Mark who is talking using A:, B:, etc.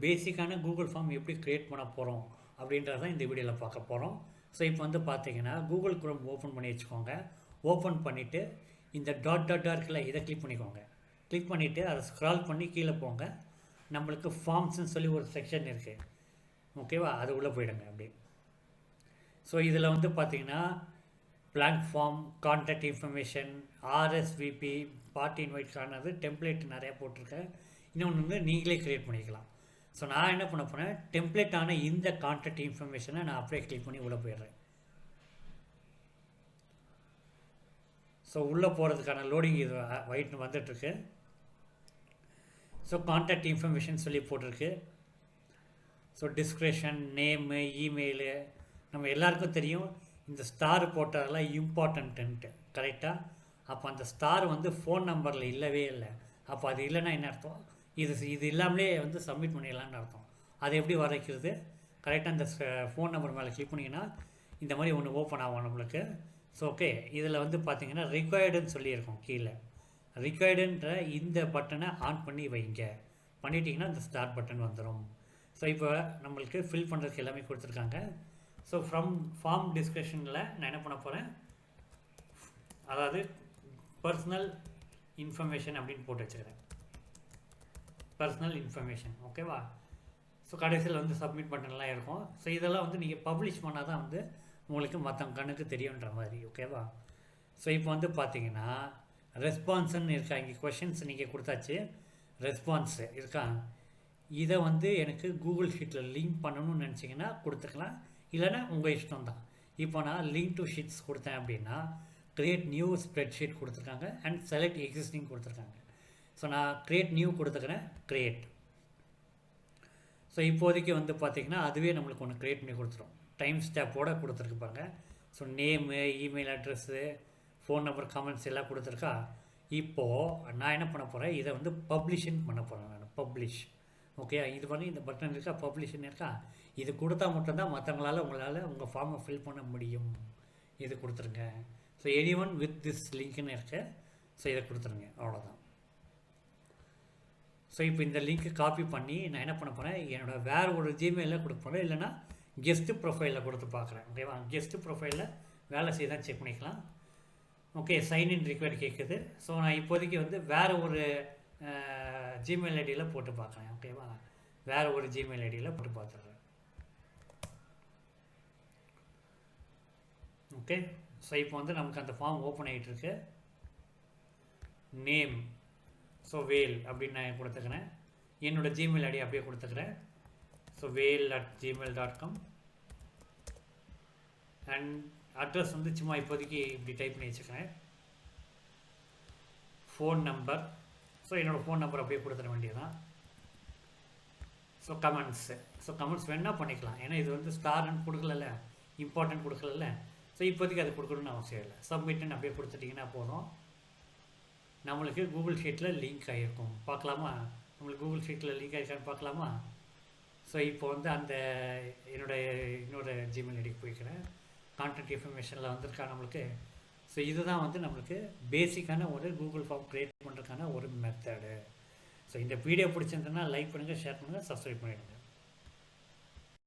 A: பேசிக்கான Google form எப்படி create பண்ண போகிறோம் அப்படின்றத இந்த வீடியோவில் பார்க்க போகிறோம். ஸோ இப்போ வந்து பார்த்தீங்கன்னா கூகுள் குரோம் ஓப்பன் பண்ணி வச்சுக்கோங்க. ஓப்பன் பண்ணிவிட்டு இந்த டாட் இருக்குல்ல, இதை கிளிக் பண்ணிக்கோங்க. கிளிக் பண்ணிவிட்டு அதை ஸ்க்ரால் பண்ணி கீழே போங்க. நம்மளுக்கு ஃபார்ம்ஸ்ன்னு சொல்லி ஒரு செக்ஷன் இருக்குது, ஓகேவா? அது உள்ளே போயிடுங்க அப்படி. ஸோ இதில் வந்து பார்த்தீங்கன்னா blank form, contact information, RSVP, party invite card, template நிறையா போட்டிருக்கேன். இன்னொன்று வந்து நீங்களே க்ரியேட் பண்ணிக்கலாம். ஸோ நான் என்ன பண்ண போகிறேன், டெம்ப்ளேட்டான இந்த கான்டாக்ட் இன்ஃபர்மேஷனை நான் அப்படியே கிளிக் பண்ணி உள்ளே போயிடுறேன். ஸோ உள்ளே போகிறதுக்கான லோடிங் இது வெயிட் வந்துட்டுருக்கு. ஸோ கான்டாக்ட் இன்ஃபர்மேஷன் சொல்லி போட்டிருக்கு. So description, name, email. நம்ம எல்லாருக்கும் தெரியும் இந்த ஸ்டார் போட்டதெல்லாம் இம்பார்ட்டன்ட்டு, கரெக்டாக? அப்போ அந்த ஸ்டார் வந்து ஃபோன் நம்பரில் இல்லவே இல்லை. அப்போ அது இல்லைன்னா என்ன அர்த்தம்? இது இல்லாமலே வந்து சப்மிட் பண்ணிடலான்னு அர்த்தம். அதை எப்படி வரைக்கிறது? கரெக்டாக இந்த ஃபோன் நம்பர் மேலே கிளிக் பண்ணிங்கன்னா இந்த மாதிரி ஒன்று ஓப்பன் ஆகும் நம்மளுக்கு. ஸோ ஓகே, இதில் வந்து பார்த்தீங்கன்னா ரிக்வயர்டுன்னு சொல்லியிருக்கோம் கீழே. ரிக்வயர்டுன்ற இந்த பட்டனை ஆன் பண்ணி வைங்க. பண்ணிட்டீங்கன்னா இந்த ஸ்டார்ட் பட்டன் வந்துடும். ஸோ இப்போ நம்மளுக்கு ஃபில் பண்ணுறதுக்கு எல்லாமே கொடுத்துருக்காங்க. ஸோ ஃபார்ம் டிஸ்கஷனில் நான் என்ன பண்ண போகிறேன், அதாவது பர்சனல் இன்ஃபர்மேஷன் அப்படின்னு போட்டு வச்சுக்கிறேன். பர்சனல் இன்ஃபர்மேஷன், ஓகேவா? ஸோ கடைசியில் வந்து சப்மிட் பட்டன்லாம் இருக்கும். ஸோ இதெல்லாம் வந்து நீங்கள் பப்ளிஷ் பண்ணால் தான் வந்து உங்களுக்கு மற்ற கண்ணுக்கு தெரியுன்ற மாதிரி, ஓகேவா? ஸோ இப்போ வந்து பார்த்தீங்கன்னா ரெஸ்பான்ஸுன்னு இருக்கா, இங்கே கொஷின்ஸ் நீங்கள் கொடுத்தாச்சு, ரெஸ்பான்ஸு இருக்கா. இதை வந்து எனக்கு கூகுள் ஷீட்டில் லிங்க் பண்ணணும்னு நினச்சிங்கன்னா கொடுத்துக்கலாம், இல்லைன்னா உங்கள் இஷ்டம் தான். இப்போ நான் லிங்க் டு ஷீட்ஸ் கொடுத்தேன் அப்படின்னா க்ரியேட் நியூ ஸ்ப்ரெட்ஷீட் கொடுத்துருக்காங்க அண்ட் செலக்ட் எக்ஸிஸ்டிங் கொடுத்துருக்காங்க. ஸோ நான் க்ரியேட் நியூ கொடுத்துக்கிறேன், க்ரியேட். ஸோ இப்போதைக்கு வந்து பார்த்திங்கன்னா அதுவே நம்மளுக்கு ஒன்று க்ரியேட் பண்ணி கொடுத்துரும். டைம் ஸ்டாப்போடு கொடுத்துருக்கு பாருங்க. So name, email address, phone number, comments எல்லாம் கொடுத்துருக்கா. இப்போது நான் என்ன பண்ண போகிறேன், இதை வந்து பப்ளிஷ்ன்னு பண்ண போகிறேன் நான். Publish, okay. இது பண்ணி இந்த பட்டன் இருக்கா, பப்ளிஷ்ன்னு இருக்கா. இது கொடுத்தா மட்டும்தான் உங்களால் உங்கள் ஃபார்மை ஃபில் பண்ண முடியும். இது கொடுத்துருங்க. ஸோ எனிஒன் வித் திஸ் லிங்க்னு இருக்கு. ஸோ இதை கொடுத்துருங்க, அவ்வளோதான். ஸோ இப்போ இந்த லிங்க்கு காப்பி பண்ணி நான் என்ன பண்ண போகிறேன், என்னோடய வேறு ஒரு ஜிமெயிலில் கொடுக்க போகிறேன், இல்லைனா கெஸ்ட்டு ப்ரொஃபைலில் கொடுத்து பார்க்குறேன், ஓகேவா? கெஸ்ட்டு ப்ரொஃபைலில் வேலை செய்ய தான் செக் பண்ணிக்கலாம். ஓகே, சைன்இன் ரிக்வயர்ட் கேட்குது. ஸோ நான் இப்போதைக்கு வந்து வேறு ஒரு ஜிமெயில் ஐடியில் போட்டு பார்க்குறேன், ஓகேவா? வேறு ஒரு ஜிமெயில் ஐடியில் போட்டு பார்த்துட்றேன். ஓகே, ஸோ இப்போ வந்து நமக்கு அந்த ஃபார்ம் ஓப்பன் ஆகிட்டுருக்கு. நேம், ஸோ வேல் அப்படின்னு நான் கொடுத்துக்கிறேன். என்னோடய ஜிமெயில் ஐடி அப்படியே கொடுத்துக்கிறேன். So vail@gmail.com. அண்ட் அட்ரஸ் வந்து சும்மா இப்போதைக்கு இப்படி டைப் பண்ணி வச்சுக்கிறேன். ஃபோன் நம்பர், ஸோ என்னோடய ஃபோன் நம்பர் அப்படியே கொடுத்துட வேண்டியதான். ஸோ கமெண்ட்ஸ் வேணால் பண்ணிக்கலாம், ஏன்னா இது வந்து ஸ்டார்ன்னு கொடுக்கல, இம்பார்ட்டன்ட் கொடுக்கல. ஸோ இப்போதைக்கு அது கொடுக்கணுன்னு அவசியம் இல்லை. சப்மிட்னு அப்படியே கொடுத்துட்டிங்கன்னா போதும். நம்மளுக்கு கூகுள் ஷீட்டில் லிங்க் ஆகிருக்கும், பார்க்கலாமா? நம்மளுக்கு கூகுள் ஷீட்டில் லிங்க் ஆகிருக்கான்னு பார்க்கலாமா? ஸோ இப்போ வந்து அந்த இன்னொரு ஜிமெயில் ஐடிக்கு போய்க்கிறேன். கான்டாக்ட் இன்ஃபர்மேஷனில் வந்திருக்கா நம்மளுக்கு. ஸோ இதுதான் வந்து நம்மளுக்கு பேசிக்கான ஒரு கூகுள் ஃபார்ம் க்ரியேட் பண்ணுறதுக்கான ஒரு மெத்தடு. ஸோ இந்த வீடியோ பிடிச்சிருந்ததுன்னா லைக் பண்ணுங்கள், ஷேர் பண்ணுங்கள், சப்ஸ்கிரைப் பண்ணிவிடுங்க.